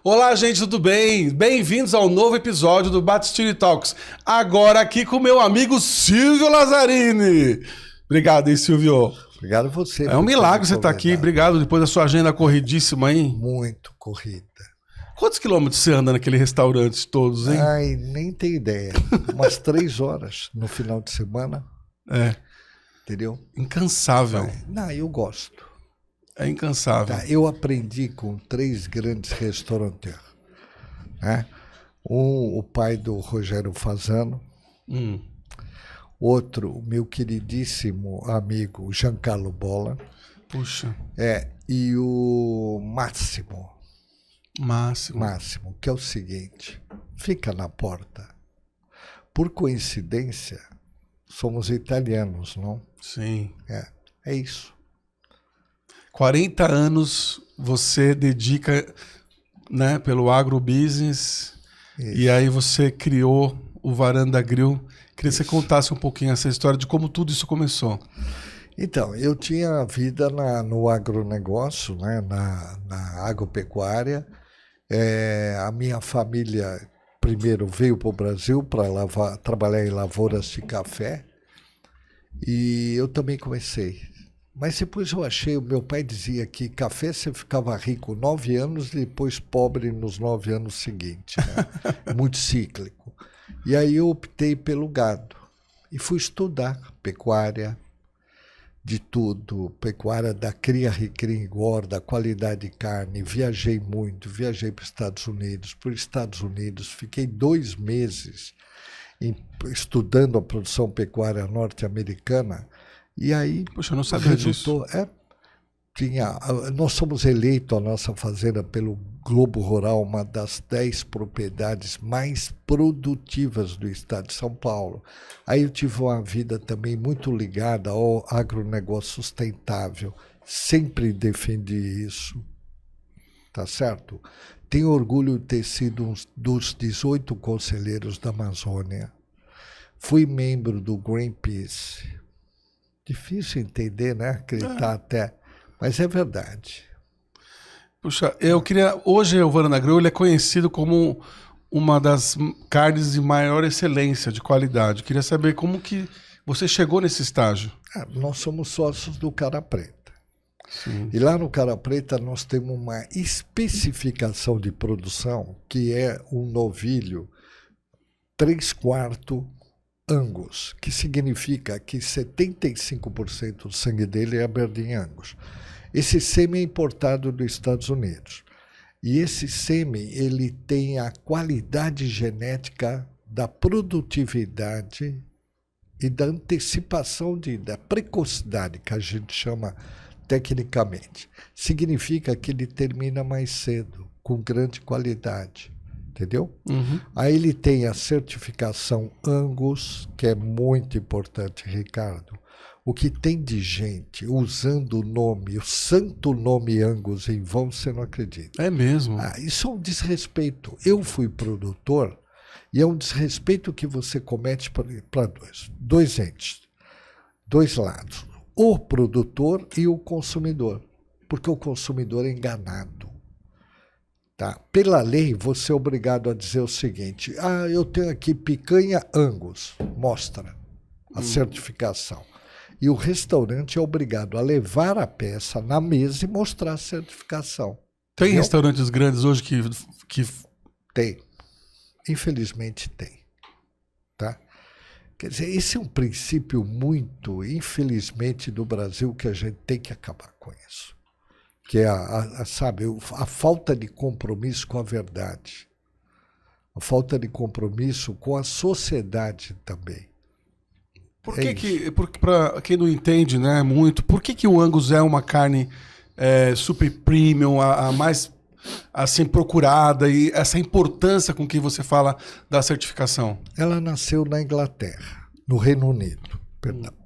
Olá, gente, tudo bem? Bem-vindos ao novo episódio do Battistini Talks. Agora aqui com meu amigo Silvio Lazzarini. Obrigado, hein, Silvio? Obrigado a você. É um milagre você estar aqui. Obrigado depois da sua agenda corridíssima, hein? Muito corrida. Quantos quilômetros você anda naquele restaurante todos, hein? Ai, nem tem ideia. Umas 3 horas no final de semana. É. Entendeu? Incansável. Não, eu gosto. É incansável. Tá, eu aprendi com 3 grandes restaurateurs. Né? O pai do Rogério Fasano. Outro, o meu queridíssimo amigo Giancarlo Bolla. Puxa. E o Máximo. Máximo, que é o seguinte, fica na porta. Por coincidência, somos italianos, não? Sim. É isso. 40 anos você dedica, né, pelo agrobusiness. Isso. E aí você criou o Varanda Grill. Queria que você contasse um pouquinho essa história de como tudo isso começou. Então, eu tinha vida no agronegócio, né, na agropecuária. A minha família primeiro veio para o Brasil para trabalhar em lavouras de café. E eu também comecei. Mas depois eu achei, o meu pai dizia que café você ficava rico 9 anos e depois pobre nos 9 anos seguintes. Né? Muito cíclico. E aí eu optei pelo gado. E fui estudar pecuária, de tudo, pecuária da cria, recria, engorda, qualidade de carne. Viajei muito, viajei para os Estados Unidos, fiquei 2 meses estudando a produção pecuária norte-americana. E aí, poxa, eu não sabia disso. Nós somos eleitos, a nossa fazenda, pelo Globo Rural, uma das 10 propriedades mais produtivas do estado de São Paulo. Aí eu tive uma vida também muito ligada ao agronegócio sustentável. Sempre defendi isso, tá certo? Tenho orgulho de ter sido um dos 18 conselheiros da Amazônia. Fui membro do Greenpeace. Difícil entender, né? Acreditar até. Mas é verdade. Puxa, eu queria... Hoje o Varanda Grill ele é conhecido como uma das carnes de maior excelência, de qualidade. Queria saber como que você chegou nesse estágio. Nós somos sócios do Cara Preta. Sim. E lá no Cara Preta nós temos uma especificação de produção que é um novilho 3/4 Angus, que significa que 75% do sangue dele é Aberdeen Angus. Esse sêmen é importado dos Estados Unidos. E esse sêmen ele tem a qualidade genética da produtividade e da antecipação, da precocidade, que a gente chama tecnicamente. Significa que ele termina mais cedo, com grande qualidade. Entendeu? Aí ele tem a certificação Angus, que é muito importante, Ricardo. O que tem de gente usando o nome, o santo nome Angus em vão, você não acredita. É mesmo? Isso é um desrespeito. Eu fui produtor e é um desrespeito que você comete para dois entes, 2 lados. O produtor e o consumidor. Porque o consumidor é enganado. Tá? Pela lei, você é obrigado a dizer o seguinte: eu tenho aqui picanha Angus, mostra a certificação. E o restaurante é obrigado a levar a peça na mesa e mostrar a certificação. Tem Entendeu? restaurantes grandes hoje que... Tem. Infelizmente tem. Tá? Quer dizer, esse é um princípio muito, infelizmente, do Brasil, que a gente tem que acabar com isso. Que é a falta de compromisso com a verdade, a falta de compromisso com a sociedade também. Para quem não entende, né, muito, por que o Angus é uma carne super premium, a mais assim procurada, e essa importância com que você fala da certificação? Ela nasceu na Inglaterra, no Reino Unido, perdão.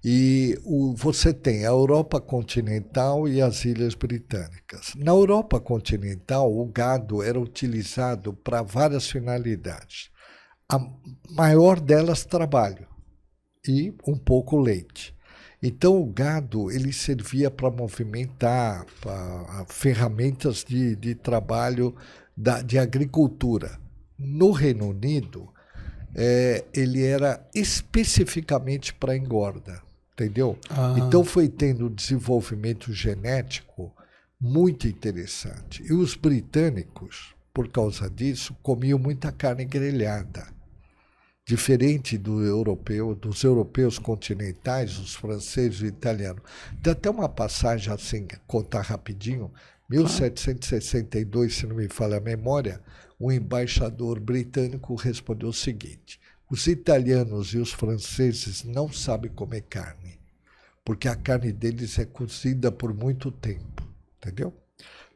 E você tem a Europa continental e as Ilhas Britânicas. Na Europa continental, o gado era utilizado para várias finalidades. A maior delas, trabalho e um pouco leite. Então o gado ele servia para movimentar ferramentas de trabalho de agricultura. No Reino Unido, ele era especificamente para engorda, entendeu? Então foi tendo desenvolvimento genético muito interessante. E os britânicos, por causa disso, comiam muita carne grelhada. Diferente dos europeus continentais, os franceses e os italianos. Tem até uma passagem assim, contar rapidinho. 1762, se não me falha a memória, o embaixador britânico respondeu o seguinte: os italianos e os franceses não sabem comer carne, porque a carne deles é cozida por muito tempo, entendeu?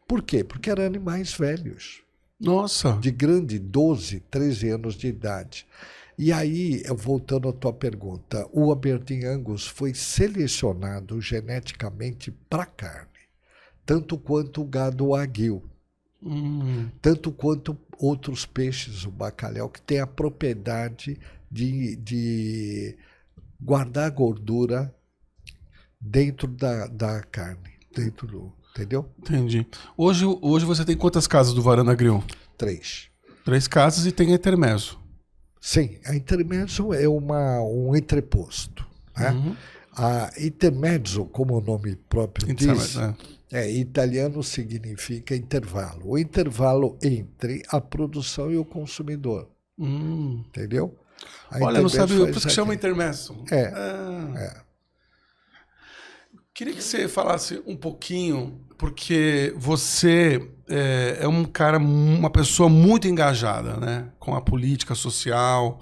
Por quê? Porque eram animais velhos. Nossa! De grande, 12, 13 anos de idade. E aí, voltando à tua pergunta, o Aberdeen Angus foi selecionado geneticamente para carne, tanto quanto o gado Wagyu, tanto quanto outros peixes, o bacalhau, que tem a propriedade de guardar a gordura dentro da carne, entendeu? Entendi. Hoje você tem quantas casas do Varanda Grill? 3. 3 casas e tem a Intermezzo. Sim, a Intermezzo é um entreposto. Né? A Intermezzo, como o nome próprio diz, italiano significa intervalo. O intervalo entre a produção e o consumidor. Entendeu? Olha, não sabia, por isso que chama Intermezzo. Queria que você falasse um pouquinho, porque você é um cara, uma pessoa muito engajada, né, com a política social.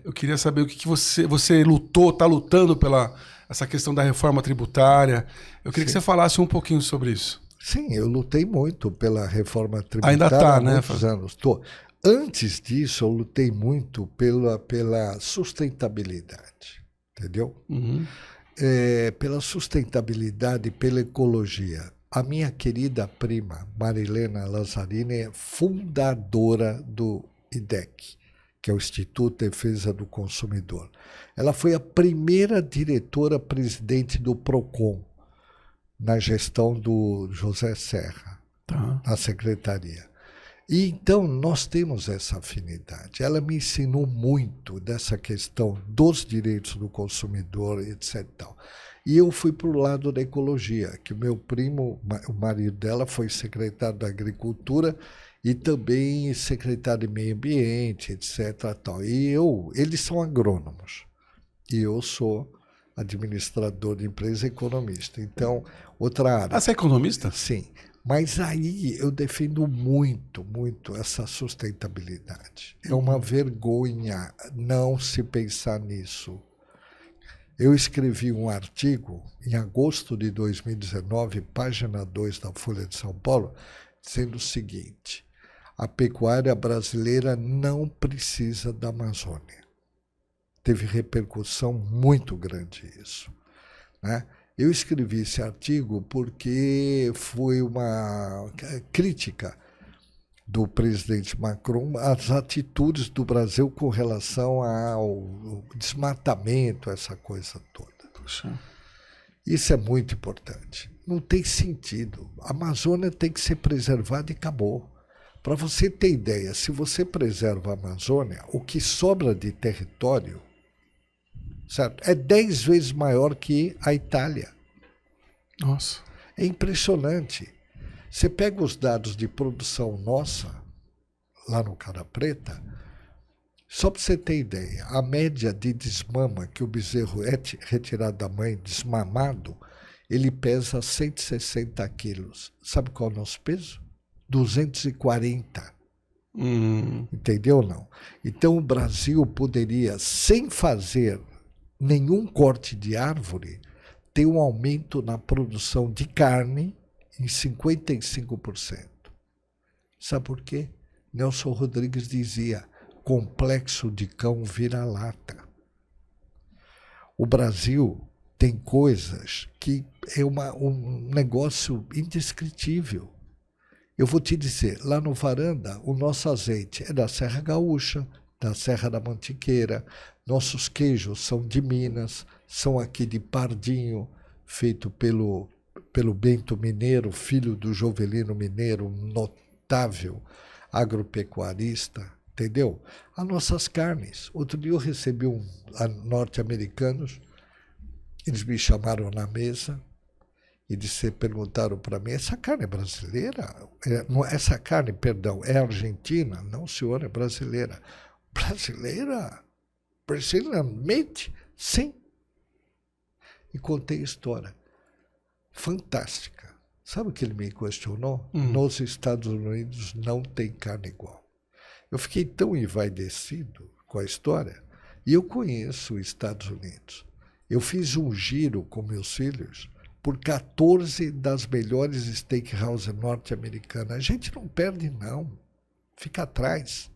Eu queria saber o que você lutou, está lutando pela essa questão da reforma tributária. Eu queria que você falasse um pouquinho sobre isso. Sim, eu lutei muito pela reforma tributária. Ainda está, há né? Muitos anos. Antes disso, eu lutei muito pela sustentabilidade, entendeu? Pela sustentabilidade e pela ecologia. A minha querida prima, Marilena Lazzarini, é fundadora do IDEC, que é o Instituto de Defesa do Consumidor. Ela foi a primeira diretora-presidente do PROCON, na gestão do José Serra, na secretaria. E então nós temos essa afinidade. Ela me ensinou muito dessa questão dos direitos do consumidor, etc. E eu fui para o lado da ecologia, que o meu primo, o marido dela, foi secretário da Agricultura e também secretário de Meio Ambiente, etc. E eles são agrônomos e eu sou administrador de empresa e economista. Então, outra área. Você é economista? Sim. Mas aí eu defendo muito, muito essa sustentabilidade. É uma vergonha não se pensar nisso. Eu escrevi um artigo em agosto de 2019, página 2 da Folha de São Paulo, dizendo o seguinte: a pecuária brasileira não precisa da Amazônia. Teve repercussão muito grande isso, né? Eu escrevi esse artigo porque foi uma crítica do presidente Macron às atitudes do Brasil com relação ao desmatamento, essa coisa toda. Puxa. Isso é muito importante. Não tem sentido. A Amazônia tem que ser preservada e acabou. Para você ter ideia, se você preserva a Amazônia, o que sobra de território, certo, é 10 vezes maior que a Itália. Nossa. É impressionante. Você pega os dados de produção nossa, lá no Cara Preta, só para você ter ideia, a média de desmama que o bezerro é retirado da mãe, desmamado, ele pesa 160 quilos. Sabe qual é o nosso peso? 240. Entendeu ou não? Então o Brasil poderia, sem fazer nenhum corte de árvore, ter um aumento na produção de carne em 55%. Sabe por quê? Nelson Rodrigues dizia: complexo de cão vira-lata. O Brasil tem coisas que é um negócio indescritível. Eu vou te dizer, lá no Varanda, o nosso azeite é da Serra Gaúcha, da Serra da Mantiqueira, nossos queijos são de Minas, são aqui de Pardinho, feito pelo Bento Mineiro, filho do Jovelino Mineiro, um notável agropecuarista, entendeu? As nossas carnes. Outro dia eu recebi norte-americanos, eles me chamaram na mesa e perguntaram para mim, essa carne é brasileira? Essa carne, perdão, é argentina? Não, senhor, é brasileira. Brasileira? Brazilian meat? Sim. E contei a história. Fantástica. Sabe o que ele me questionou? Nos Estados Unidos não tem carne igual. Eu fiquei tão envaidecido com a história. E eu conheço os Estados Unidos. Eu fiz um giro com meus filhos por 14 das melhores steakhouses norte-americanas. A gente não perde, não. Fica atrás.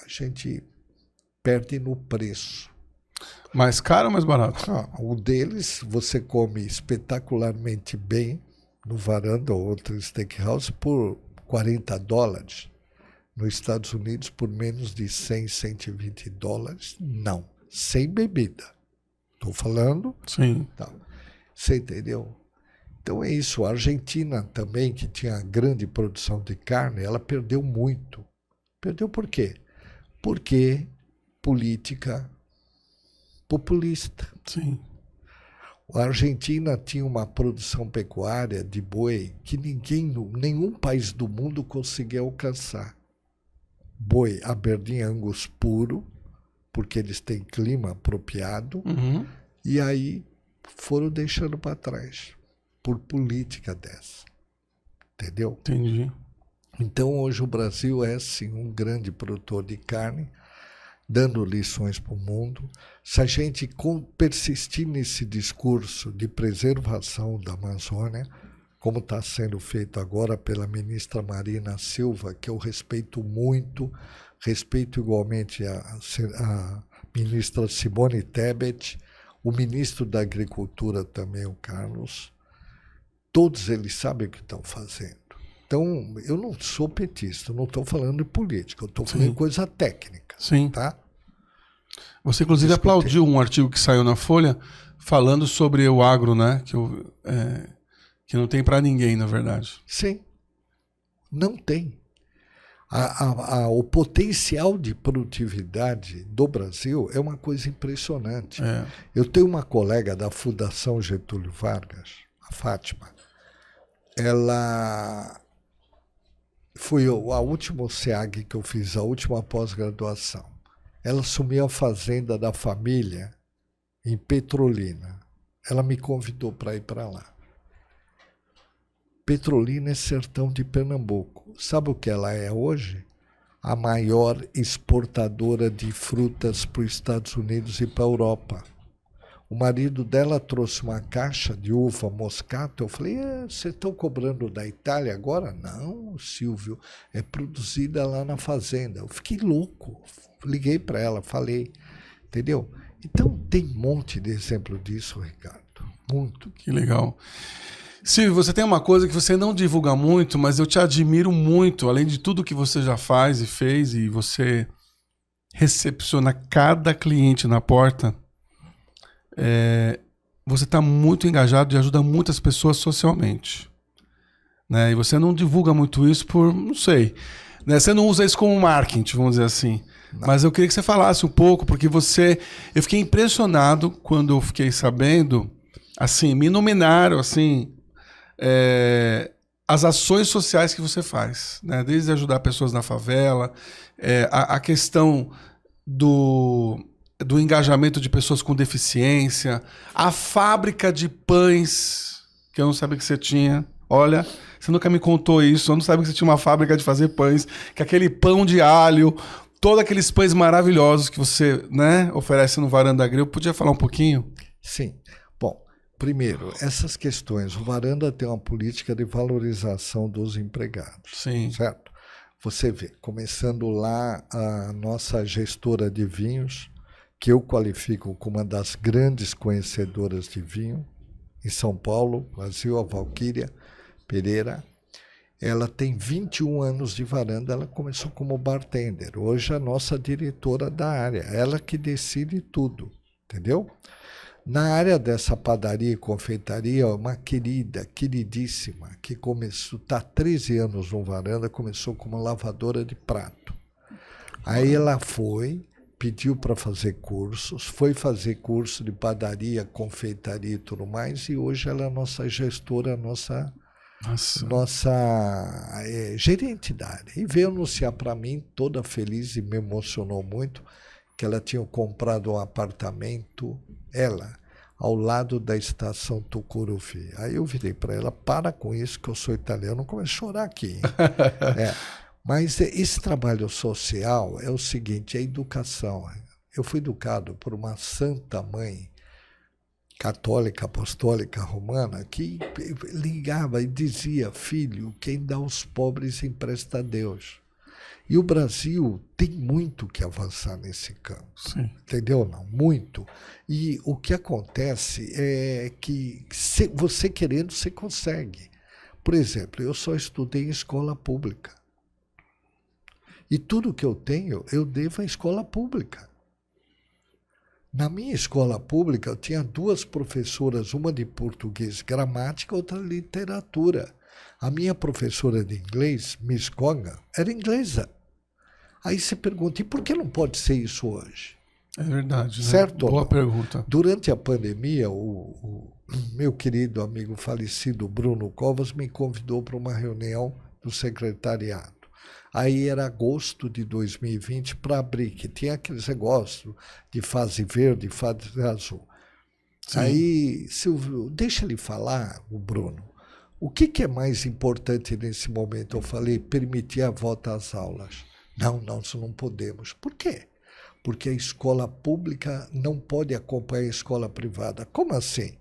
A gente perde no preço. Mais caro ou mais barato? O deles, você come espetacularmente bem no Varanda ou outro steakhouse por $40. Nos Estados Unidos, por menos de 100, $120. Não. Sem bebida. Estou falando? Sim. Tá. Você entendeu? Então é isso. A Argentina também, que tinha grande produção de carne, ela perdeu muito. Perdeu por quê? Porque política populista. Sim. A Argentina tinha uma produção pecuária de boi que nenhum país do mundo conseguia alcançar. Boi Aberdeen Angus puro, porque eles têm clima apropriado, e aí foram deixando para trás, por política dessa. Entendeu? Entendi. Então, hoje o Brasil é, sim, um grande produtor de carne, dando lições para o mundo. Se a gente persistir nesse discurso de preservação da Amazônia, como está sendo feito agora pela ministra Marina Silva, que eu respeito muito, respeito igualmente a ministra Simone Tebet, o ministro da Agricultura também, o Carlos, todos eles sabem o que estão fazendo. Então, eu não sou petista, eu não estou falando de política, eu estou falando de coisa técnica. Sim. Tá? Você, inclusive, aplaudiu um artigo que saiu na Folha falando sobre o agro, né? Que não tem para ninguém, na verdade. Sim. Não tem. O potencial de produtividade do Brasil é uma coisa impressionante. Eu tenho uma colega da Fundação Getúlio Vargas, a Fátima. Ela foi a última SEAG que eu fiz, a última pós-graduação. Ela assumiu a fazenda da família em Petrolina. Ela me convidou para ir para lá. Petrolina é sertão de Pernambuco. Sabe o que ela é hoje? A maior exportadora de frutas para os Estados Unidos e para a Europa. O marido dela trouxe uma caixa de uva moscato. Eu falei, vocês estão cobrando da Itália agora? Não, Silvio, é produzida lá na fazenda. Eu fiquei louco. Liguei para ela, falei, entendeu? Então, tem um monte de exemplo disso, Ricardo. Muito. Que legal. Silvio, você tem uma coisa que você não divulga muito, mas eu te admiro muito, além de tudo que você já faz e fez, e você recepciona cada cliente na porta. Você está muito engajado e ajuda muitas pessoas socialmente, né? E você não divulga muito isso por, não sei, né? Você não usa isso como marketing, vamos dizer assim. Não. Mas eu queria que você falasse um pouco, porque eu fiquei impressionado quando eu fiquei sabendo, assim, me nominaram, assim, as ações sociais que você faz, né? Desde ajudar pessoas na favela, a questão do engajamento de pessoas com deficiência, a fábrica de pães, que eu não sabia que você tinha. Olha, você nunca me contou isso, eu não sabia que você tinha uma fábrica de fazer pães, que aquele pão de alho, todos aqueles pães maravilhosos que você, né, oferece no Varanda Grill. Podia falar um pouquinho? Sim. Bom, primeiro, essas questões. O Varanda tem uma política de valorização dos empregados. Sim. Certo? Você vê, começando lá, a nossa gestora de vinhos, que eu qualifico como uma das grandes conhecedoras de vinho, em São Paulo, Brasil, a Valquíria Pereira. Ela tem 21 anos de Varanda, ela começou como bartender. Hoje é a nossa diretora da área, ela que decide tudo. entendeu? Na área dessa padaria e confeitaria, uma queridíssima, que começou, está há 13 anos no Varanda, começou como lavadora de prato. Aí ela pediu para fazer cursos, foi fazer curso de padaria, confeitaria e tudo mais, e hoje ela é a nossa gestora, nossa gerente da área. E veio anunciar para mim, toda feliz, e me emocionou muito, que ela tinha comprado um apartamento, ao lado da estação Tucuruvi. Aí eu virei para ela, para com isso, que eu sou italiano, comecei a chorar aqui. Hein? Mas esse trabalho social é o seguinte, é educação. Eu fui educado por uma santa mãe católica, apostólica, romana, que ligava e dizia, filho, quem dá aos pobres empresta a Deus. E o Brasil tem muito que avançar nesse campo. Sim. Entendeu? Não, muito. E o que acontece é que você querendo, você consegue. Por exemplo, eu só estudei em escola pública. E tudo que eu tenho, eu devo à escola pública. Na minha escola pública, eu tinha 2 professoras, uma de português gramática, outra de literatura. A minha professora de inglês, Miss Conga, era inglesa. Aí você pergunta, e por que não pode ser isso hoje? É verdade, né? Certo? Boa pergunta. Durante a pandemia, o meu querido amigo falecido Bruno Covas me convidou para uma reunião do secretariado. Aí era agosto de 2020 para abrir, que tinha aqueles negócios de fase verde, fase azul. Sim. Aí, Silvio, deixa ele falar, o Bruno. O que é mais importante nesse momento? Eu falei, permitir a volta às aulas. Não, isso não podemos. Por quê? Porque a escola pública não pode acompanhar a escola privada. Como assim?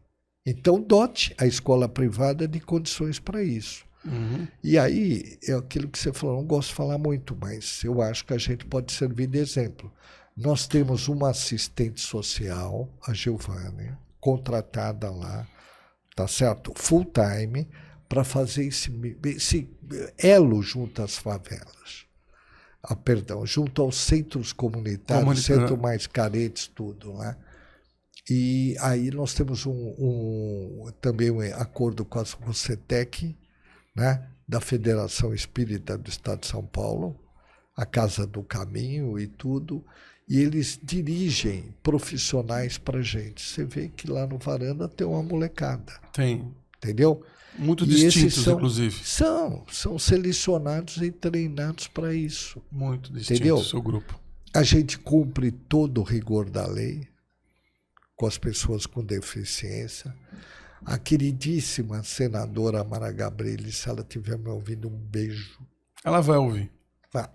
Então, dote a escola privada de condições para isso. Uhum. E aí, é aquilo que você falou, não gosto de falar muito, mas eu acho que a gente pode servir de exemplo. Nós temos uma assistente social, a Giovane, contratada lá, tá certo? Full time, para fazer esse elo junto às favelas. Junto aos centros comunitários, centros mais carentes, tudo, né? E aí nós temos também um acordo com a CETEC, né, da Federação Espírita do Estado de São Paulo, a Casa do Caminho e tudo, e eles dirigem profissionais para a gente. Você vê que lá no Varanda tem uma molecada. Tem. Entendeu? Muito distintos, inclusive. São selecionados e treinados para isso. Muito distintos, entendeu? O seu grupo. A gente cumpre todo o rigor da lei com as pessoas com deficiência. A queridíssima senadora Mara Gabrilli, se ela estiver me ouvindo, um beijo. Ela vai ouvir. Vai.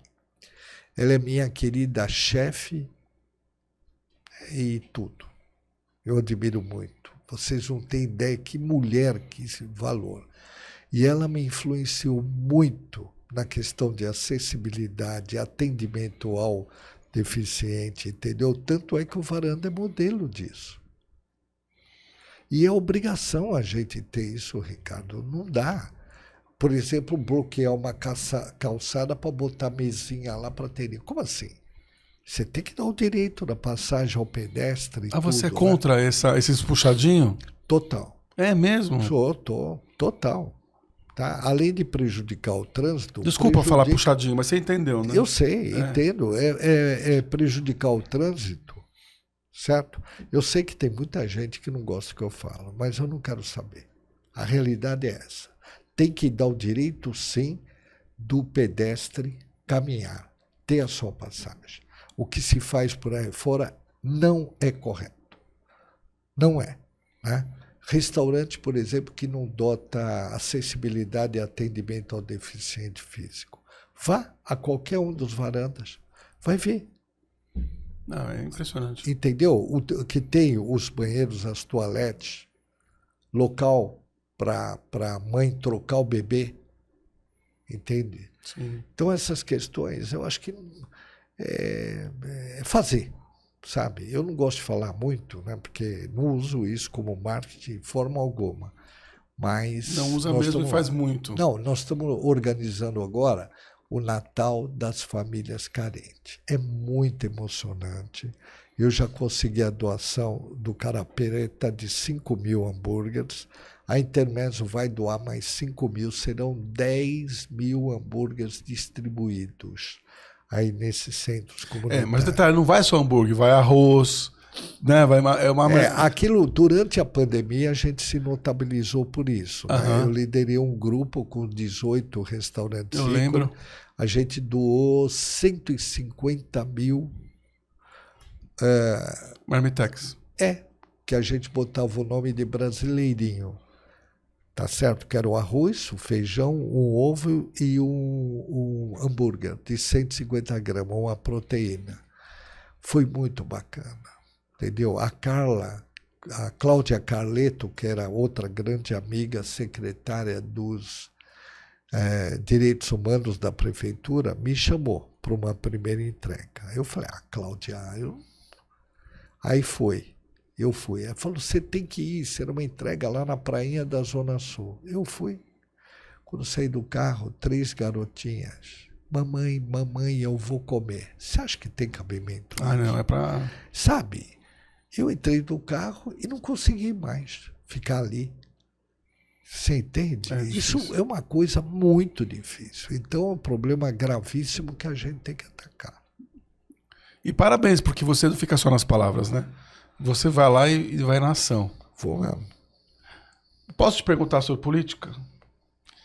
Ela é minha querida chefe e tudo. Eu admiro muito. Vocês não têm ideia que mulher, que esse valor. E ela me influenciou muito na questão de acessibilidade, atendimento ao deficiente, entendeu? Tanto é que o Varanda é modelo disso. E é obrigação a gente ter isso, Ricardo. Não dá. Por exemplo, bloquear uma calçada para botar mesinha lá para ter. Como assim? Você tem que dar o direito da passagem ao pedestre. Você é contra, né, esses puxadinhos? Total. É mesmo? Total. Tá? Além de prejudicar o trânsito... Desculpa falar puxadinho, mas você entendeu, né? Eu sei, entendo. É prejudicar o trânsito, certo? Eu sei que tem muita gente que não gosta do que eu falo, mas eu não quero saber. A realidade é essa. Tem que dar o direito, sim, do pedestre caminhar, ter a sua passagem. O que se faz por aí fora não é correto. Não é. Né? Restaurante, por exemplo, que não dota acessibilidade e atendimento ao deficiente físico. Vá a qualquer um dos varandas, vai ver. Não, é impressionante. Entendeu? O que tem os banheiros, as toaletes, local para a mãe trocar o bebê, entende? Sim. Então, essas questões, eu acho que é fazer, sabe? Eu não gosto de falar muito, né? Porque não uso isso como marketing de forma alguma. Mas não usa mesmo e faz muito. Não, nós estamos organizando agora o Natal das famílias carentes. É muito emocionante. Eu já consegui a doação do Carapeta de 5.000 hambúrgueres. A Intermezzo vai doar mais 5.000, serão 10.000 hambúrgueres distribuídos aí nesses centros comunitários. Mas detalhe, não vai só hambúrguer, vai arroz, né? Aquilo, durante a pandemia, a gente se notabilizou por isso. Né? Eu liderei um grupo com 18 restaurantes. Eu lembro. A gente doou 150.000 Marmitex. Que a gente botava o nome de brasileirinho. Tá certo? Que era o arroz, o feijão, um ovo e um hambúrguer de 150 gramas, uma proteína. Foi muito bacana, entendeu? A Cláudia Carleto, que era outra grande amiga, secretária dos Direitos Humanos da Prefeitura, me chamou para uma primeira entrega. Eu falei, Cláudia, Aí foi. Eu fui. Ela falou, você tem que ir, será uma entrega lá na prainha da Zona Sul. Eu fui. Quando saí do carro, 3 garotinhas. Mamãe, eu vou comer. Você acha que tem cabimento? Não, é pra... Sabe, eu entrei no carro e não consegui mais ficar ali. Você entende? Isso é uma coisa muito difícil. Então é um problema gravíssimo que a gente tem que atacar. E parabéns, porque você não fica só nas palavras, né? Você vai lá e vai na ação. Vou mesmo. Posso te perguntar sobre política?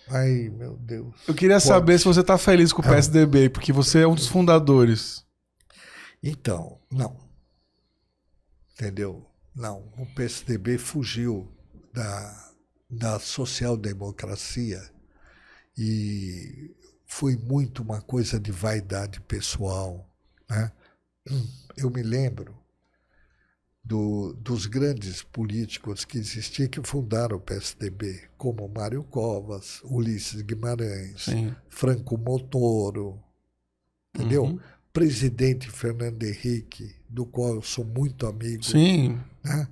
Ai, meu Deus. Eu queria saber se você está feliz com o PSDB, porque você é um dos fundadores. Então, não. Entendeu? Não. O PSDB fugiu da social-democracia e foi muito uma coisa de vaidade pessoal, né? Eu me lembro dos grandes políticos que existiam que fundaram o PSDB, como Mário Covas, Ulisses Guimarães, Sim. Franco Montoro, entendeu? Presidente Fernando Henrique, do qual eu sou muito amigo. Sim. Né?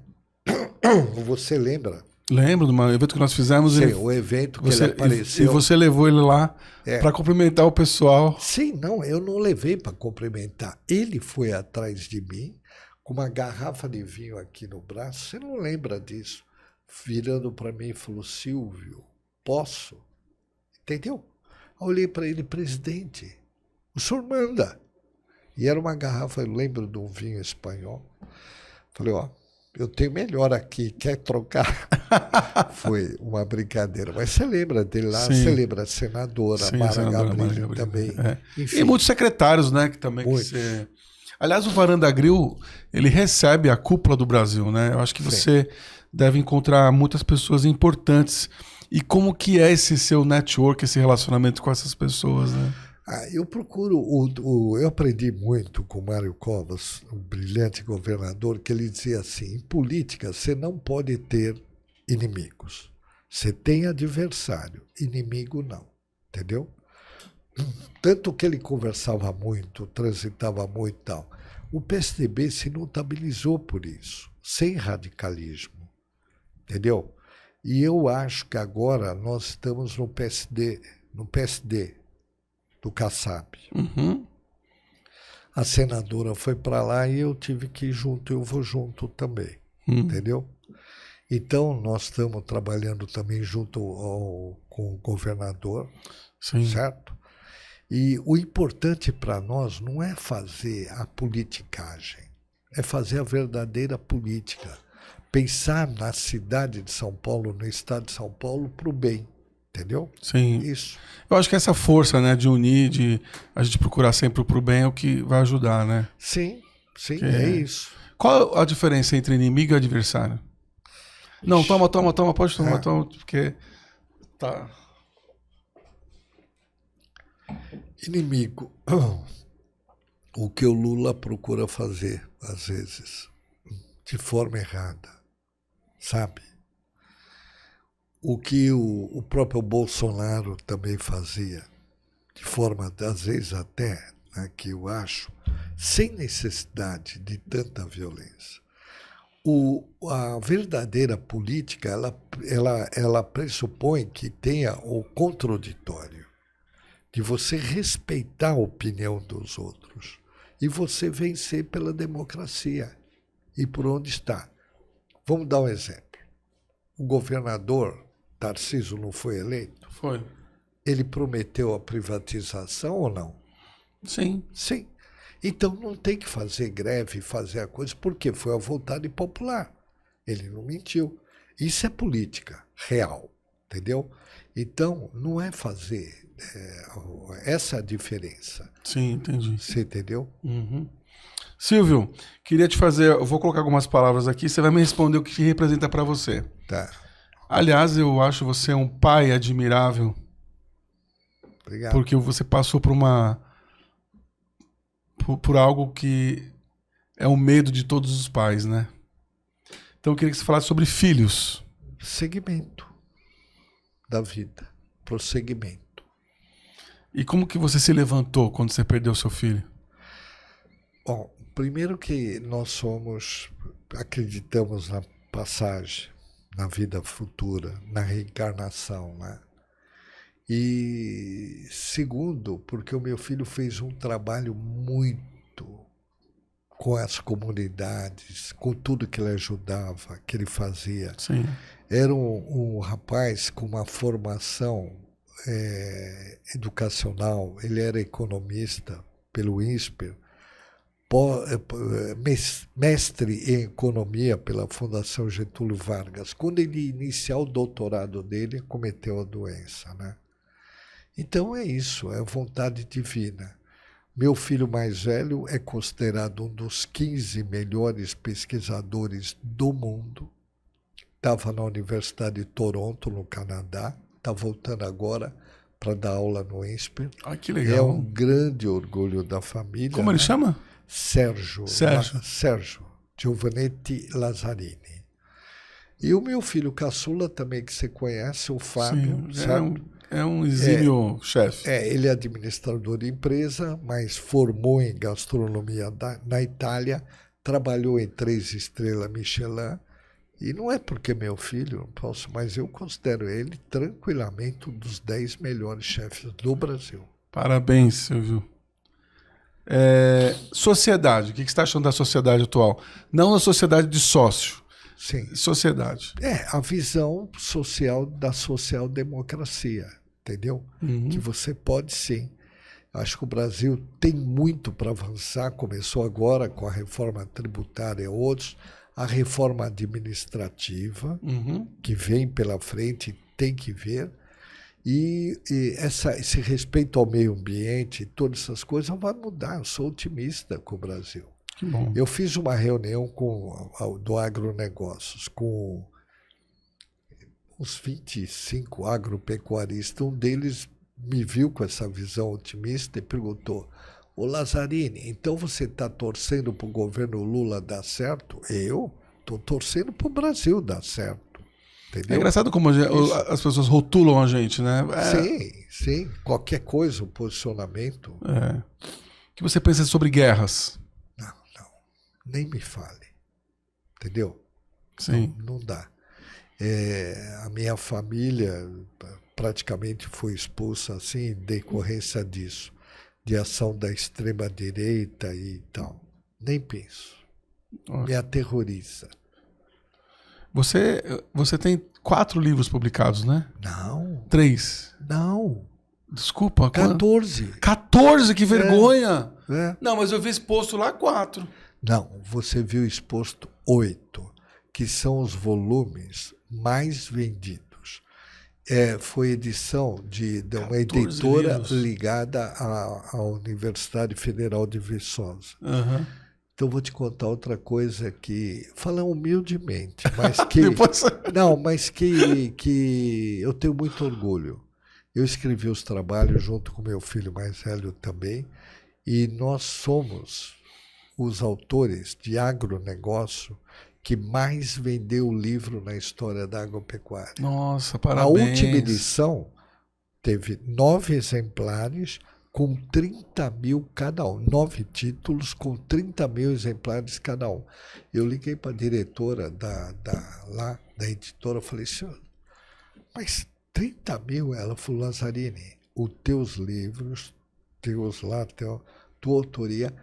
Você lembra? Lembro do evento que nós fizemos. Sim, o evento que ele apareceu. E você levou ele lá para cumprimentar o pessoal. Sim, não, eu não levei para cumprimentar. Ele foi atrás de mim com uma garrafa de vinho aqui no braço. Você não lembra disso? Virando para mim e falou, Silvio, posso? Entendeu? Eu olhei para ele, presidente, o senhor manda. E era uma garrafa, eu lembro de um vinho espanhol. Falei, eu tenho melhor aqui, quer trocar? Foi uma brincadeira. Mas você lembra dele lá? Sim. Você lembra a senadora Mara Gabrilli também. Enfim. E muitos secretários, né? Que também... Aliás, o Varanda Grill, ele recebe a cúpula do Brasil, né? Eu acho que você deve encontrar muitas pessoas importantes. E como que é esse seu network, esse relacionamento com essas pessoas, né? Eu procuro... eu aprendi muito com o Mário Covas, um brilhante governador, que ele dizia assim, em política você não pode ter inimigos. Você tem adversário, inimigo não. Entendeu? Tanto que ele conversava muito, transitava muito e tal. O PSDB se notabilizou por isso, sem radicalismo. Entendeu? E eu acho que agora nós estamos no PSD do Kassab. A senadora foi para lá e eu tive que ir junto, eu vou junto também. Entendeu? Então, nós estamos trabalhando também junto com o governador, certo? E o importante para nós não é fazer a politicagem, é fazer a verdadeira política. Pensar na cidade de São Paulo, no estado de São Paulo, para o bem. Entendeu? Sim. Isso. Eu acho que essa força, né, de unir, de a gente procurar sempre pro bem é o que vai ajudar, né? Sim, é isso. Qual a diferença entre inimigo e adversário? Não, toma, pode tomar, porque tá... Inimigo. O que o Lula procura fazer, às vezes, de forma errada, sabe? O que o próprio Bolsonaro também fazia, de forma, às vezes até, né, que eu acho, sem necessidade de tanta violência. A verdadeira política, ela pressupõe que tenha o contraditório, de você respeitar a opinião dos outros e você vencer pela democracia. E por onde está? Vamos dar um exemplo. O governador Tarcísio não foi eleito? Foi. Ele prometeu a privatização ou não? Sim. Sim. Então não tem que fazer greve, fazer a coisa, porque foi a vontade popular. Ele não mentiu. Isso é política real, entendeu? Então não é fazer essa é a diferença. Sim, entendi. Você entendeu? Uhum. Silvio, queria te fazer, eu vou colocar algumas palavras aqui, você vai me responder o que representa para você. Tá. Aliás, eu acho você um pai admirável, Obrigado. porque você passou por algo que é o medo de todos os pais, né? Então eu queria que você falasse sobre filhos. Segmento da vida, prosseguimento. E como que você se levantou quando você perdeu seu filho? Bom, primeiro que nós acreditamos na passagem, na vida futura, na reencarnação, né? E segundo, porque o meu filho fez um trabalho muito com as comunidades, com tudo que ele ajudava, que ele fazia. Sim. Era um rapaz com uma formação educacional, ele era economista pelo INSPER, mestre em economia pela Fundação Getúlio Vargas. Quando ele iniciar o doutorado dele, cometeu a doença, né? Então é isso, é vontade divina. Meu filho mais velho é considerado um dos 15 melhores pesquisadores do mundo. Estava na Universidade de Toronto, no Canadá. Está voltando agora para dar aula no INSPER. Ah, que legal. É um grande orgulho da família. Como ele chama? Sérgio Giovanetti Lazzarini. E o meu filho caçula também, que você conhece, o Fábio. Sim, sabe? É um exímio chefe. Ele é administrador de empresa, mas formou em gastronomia na Itália, trabalhou em 3 estrelas Michelin. E não é porque meu filho, não posso, mas eu considero ele tranquilamente um dos 10 melhores chefes do Brasil. Parabéns, Silvio. Sociedade, o que você está achando da sociedade atual? Não a sociedade de sócio. Sim. Sociedade. A visão social da social-democracia, entendeu? Uhum. Que você pode sim. Acho que o Brasil tem muito para avançar, começou agora com a reforma tributária e outros, a reforma administrativa, que vem pela frente, tem que ver, e esse respeito ao meio ambiente, todas essas coisas vai mudar. Eu sou otimista com o Brasil. Que bom. Eu fiz uma reunião do agronegócios com uns 25 agropecuaristas. Um deles me viu com essa visão otimista e perguntou: ô Lazzarini, então você está torcendo para o governo Lula dar certo? Eu estou torcendo para o Brasil dar certo. Entendeu? É engraçado como as pessoas rotulam a gente, né? Sim. Qualquer coisa, o posicionamento. O que você pensa sobre guerras? Não. Nem me fale. Entendeu? Sim. Não dá. A minha família praticamente foi expulsa assim em decorrência disso, de ação da extrema-direita e tal. Nem penso. Me aterroriza. Você tem 4 livros publicados, né? Não. 3. Não. Desculpa. 14. 14, que vergonha! É. Não, mas eu vi exposto lá 4. Não, você viu exposto 8, que são os volumes mais vendidos. Foi edição de uma editora livros. ligada à Universidade Federal de Viçosa. Uhum. Então vou te contar outra coisa que, falando humildemente, mas que Depois... não, mas que eu tenho muito orgulho. Eu escrevi os trabalhos junto com meu filho mais velho também, e nós somos os autores de agronegócio que mais vendeu o livro na história da agropecuária. Nossa, parabéns. A última edição teve 9 exemplares com 30 mil cada um. 9 títulos com 30 mil exemplares cada um. Eu liguei para a diretora da editora e falei: senhor, mas 30 mil? Ela falou: Lazzarini, os teus livros, tua autoria,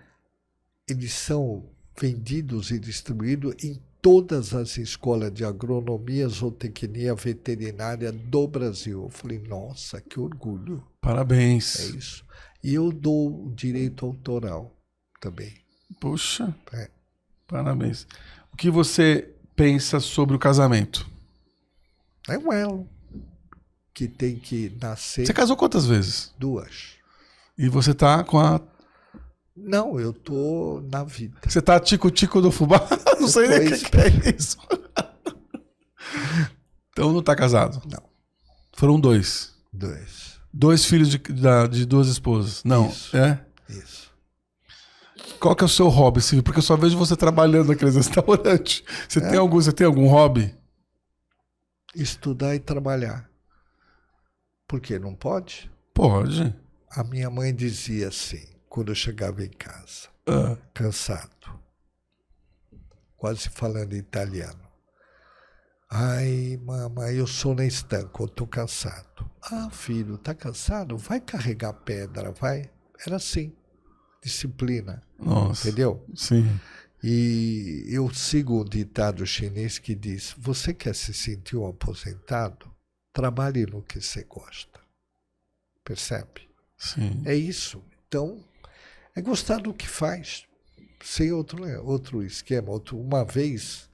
eles são vendidos e distribuídos em todas as escolas de agronomia, zootecnia, veterinária do Brasil. Eu falei, nossa, que orgulho. Parabéns. É isso. E eu dou direito autoral também. Puxa, É. parabéns. O que você pensa sobre o casamento? É um elo que tem que nascer. Você casou quantas vezes? 2. E você tá com a... Não, eu tô na vida. Você tá tico-tico do fubá? Não sei nem o que é isso. Então não tá casado? Não. Foram 2. 2. 2 filhos de 2 esposas? Não. Isso. É? Isso. Qual que é o seu hobby, Silvio? Porque eu só vejo você trabalhando naqueles restaurantes. Você tem algum hobby? Estudar e trabalhar. Por quê? Não pode? Pode. A minha mãe dizia assim, quando eu chegava em casa, cansado, quase falando italiano. Ai, mamãe, eu sono estanco, eu tô cansado. Ah, filho, tá cansado? Vai carregar pedra, vai. Era assim, disciplina. Nossa. Entendeu? Sim. E eu sigo o ditado chinês que diz, você quer se sentir um aposentado? Trabalhe no que você gosta. Percebe? Sim. É isso. Então, é gostar do que faz. Sem outro esquema. Uma vez,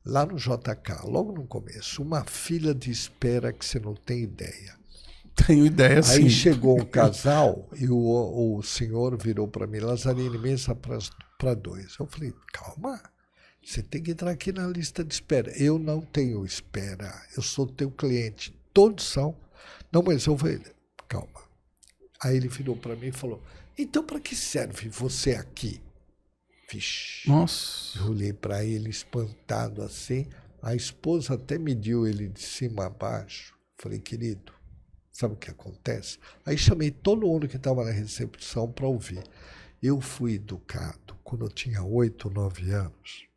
lá no JK, logo no começo, uma fila de espera que você não tem ideia. Tenho ideia, sim. Aí chegou um casal e o senhor virou para mim, Lazzarini, mesa para 2. Eu falei, calma, você tem que entrar aqui na lista de espera. Eu não tenho espera, eu sou teu cliente. Todos são. Não, mas eu falei, calma. Aí ele virou para mim e falou, então para que serve você aqui? Vixe. Nossa. Eu olhei para ele espantado assim. A esposa até mediu ele de cima a baixo. Falei, querido, sabe o que acontece? Aí chamei todo mundo que estava na recepção para ouvir. Eu fui educado quando eu tinha 8, 9 anos.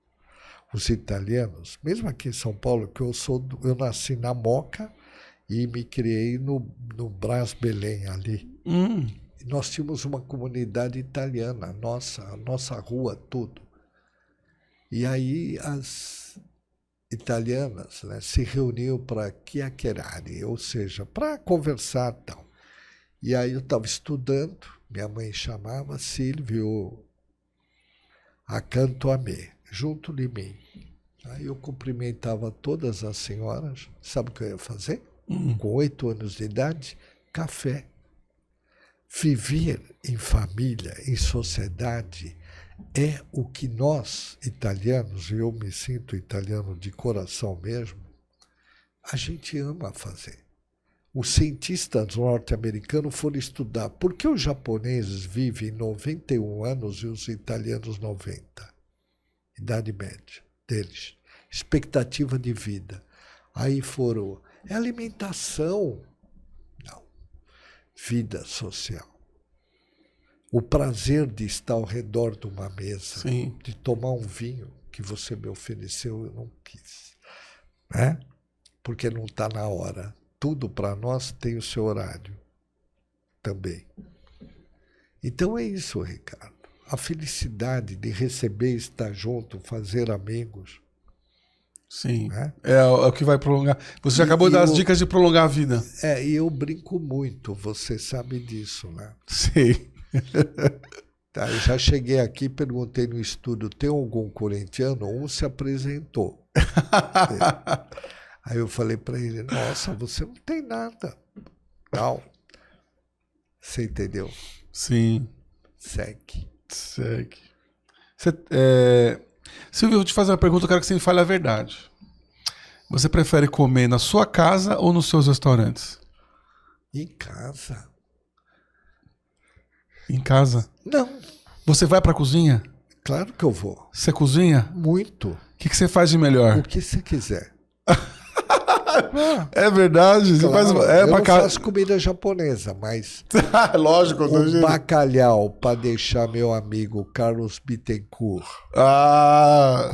Os italianos, mesmo aqui em São Paulo, que eu nasci na Moca e me criei no Brás Belém ali. E nós tínhamos uma comunidade italiana, a nossa rua, tudo. E aí as italianas, né, se reuniam para chiacchierare, ou seja, para conversar e tal. E aí eu estava estudando, minha mãe chamava Silvio, accanto a me, junto de mim. Aí eu cumprimentava todas as senhoras, sabe o que eu ia fazer? Com 8 anos de idade, café. Viver em família, em sociedade, é o que nós, italianos, e eu me sinto italiano de coração mesmo, a gente ama fazer. Os cientistas norte-americanos foram estudar por que os japoneses vivem 91 anos e os italianos 90. Idade média deles. Expectativa de vida. Aí foram, é alimentação. Não. Vida social. O prazer de estar ao redor de uma mesa, Sim. de tomar um vinho que você me ofereceu, eu não quis. Né? Porque não está na hora. Tudo para nós tem o seu horário também. Então é isso, Ricardo. A felicidade de receber, estar junto, fazer amigos. Sim. Né? É o que vai prolongar. Você já acabou de dar as dicas de prolongar a vida. E eu brinco muito, você sabe disso, né? Sim. Tá, eu já cheguei aqui, perguntei no estúdio, tem algum corintiano? Um se apresentou. Aí eu falei para ele, nossa, você não tem nada. Tal. Você entendeu? Sim. Segue. Silvio, eu vou te fazer uma pergunta, eu quero que você me fale a verdade. Você prefere comer na sua casa ou nos seus restaurantes? Em casa? Em casa? Não. Você vai pra cozinha? Claro que eu vou. Você cozinha? Muito. O que você faz de melhor? O que você quiser. É verdade. Você Claro, faz, eu não faço comida japonesa, mas lógico. o bacalhau para deixar meu amigo Carlos Bittencourt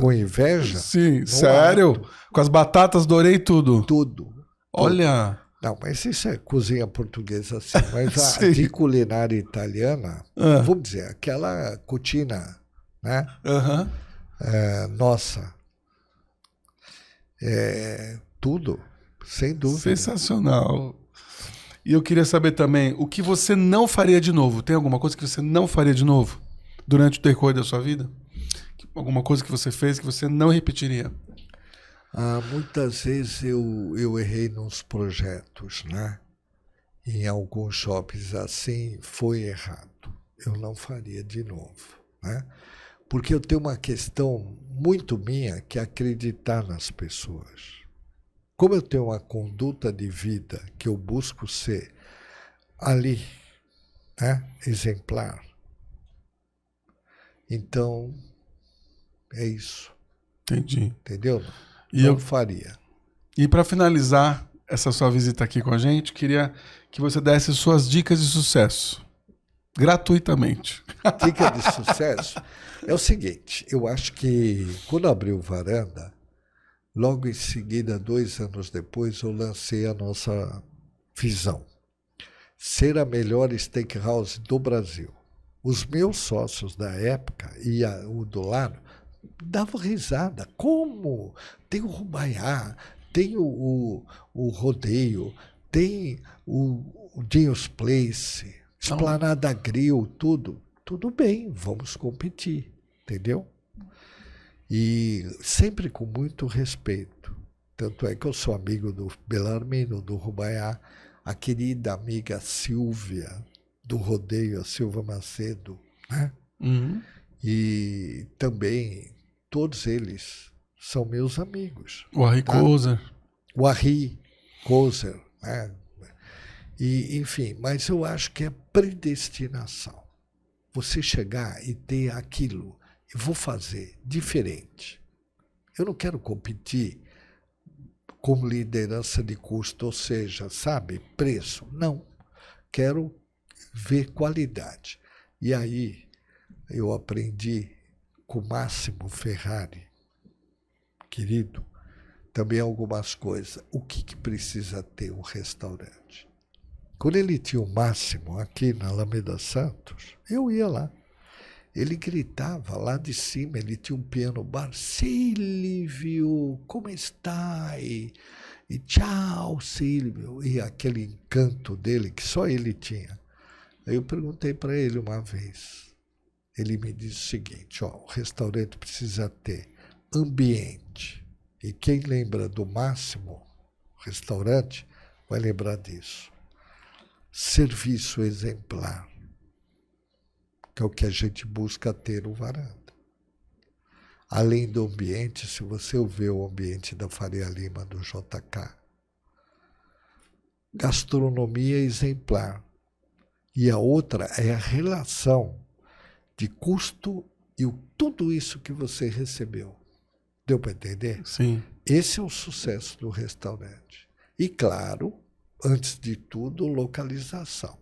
com inveja. Sim, sério? Ato. Com as batatas, dourei tudo. Tudo. Olha. Não, mas isso é cozinha portuguesa assim. Mas a de culinária italiana, vamos dizer, aquela cucina né? Aham. Nossa, tudo, sem dúvida. Sensacional. E eu queria saber também, o que você não faria de novo? Tem alguma coisa que você não faria de novo durante o decorrer da sua vida? Alguma coisa que você fez que você não repetiria? Muitas vezes eu errei nos projetos, né? Em alguns shoppings assim, foi errado. Eu não faria de novo, né? Porque eu tenho uma questão muito minha que é acreditar nas pessoas. Como eu tenho uma conduta de vida que eu busco ser ali, né, exemplar, então é isso. Entendi. Entendeu? E Não faria. E para finalizar essa sua visita aqui com a gente, queria que você desse suas dicas de sucesso, gratuitamente. Dica de sucesso é o seguinte, eu acho que quando abriu Varanda, logo em seguida, 2 anos depois, eu lancei a nossa visão. Ser a melhor steakhouse do Brasil. Os meus sócios da época e o do lado davam risada. Como? Tem o Rubaiá, tem o Rodeio, tem o Dinho's Place, Esplanada Grill, tudo. Tudo bem, vamos competir, entendeu? E sempre com muito respeito. Tanto é que eu sou amigo do Belarmino, do Rubaiá, a querida amiga Silvia, do Rodeio, a Silva Macedo, né? Uhum. E também todos eles são meus amigos. O Harry Kozer. O Harry Kozer, né? E, enfim, mas eu acho que é predestinação. Você chegar e ter aquilo. Eu vou fazer diferente. Eu não quero competir como liderança de custo, ou seja, sabe, preço. Não. Quero ver qualidade. E aí eu aprendi com o Máximo Ferrari, querido, também algumas coisas. O que precisa ter um restaurante? Quando ele tinha o Máximo aqui na Alameda Santos, eu ia lá. Ele gritava lá de cima, ele tinha um piano bar, Silvio, como está? E tchau, Silvio. E aquele encanto dele que só ele tinha. Aí eu perguntei para ele uma vez. Ele me disse o seguinte, o restaurante precisa ter ambiente. E quem lembra do Máximo Restaurante vai lembrar disso. Serviço exemplar, que é o que a gente busca ter no Varanda. Além do ambiente, se você ver o ambiente da Faria Lima, do JK, gastronomia exemplar. E a outra é a relação de custo e tudo isso que você recebeu. Deu para entender? Sim. Esse é o sucesso do restaurante. E, claro, antes de tudo, localização.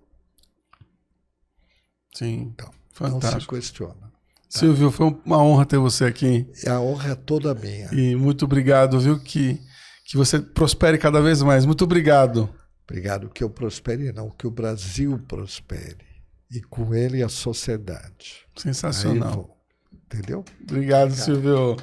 Sim. Então, fantástico. não se questiona. Tá? Silvio, foi uma honra ter você aqui. A honra é toda minha. E muito obrigado, viu? Que você prospere cada vez mais. Muito obrigado. Obrigado. Que eu prospere, não. Que o Brasil prospere. E com ele a sociedade. Sensacional. Aí, entendeu? Obrigado, Silvio.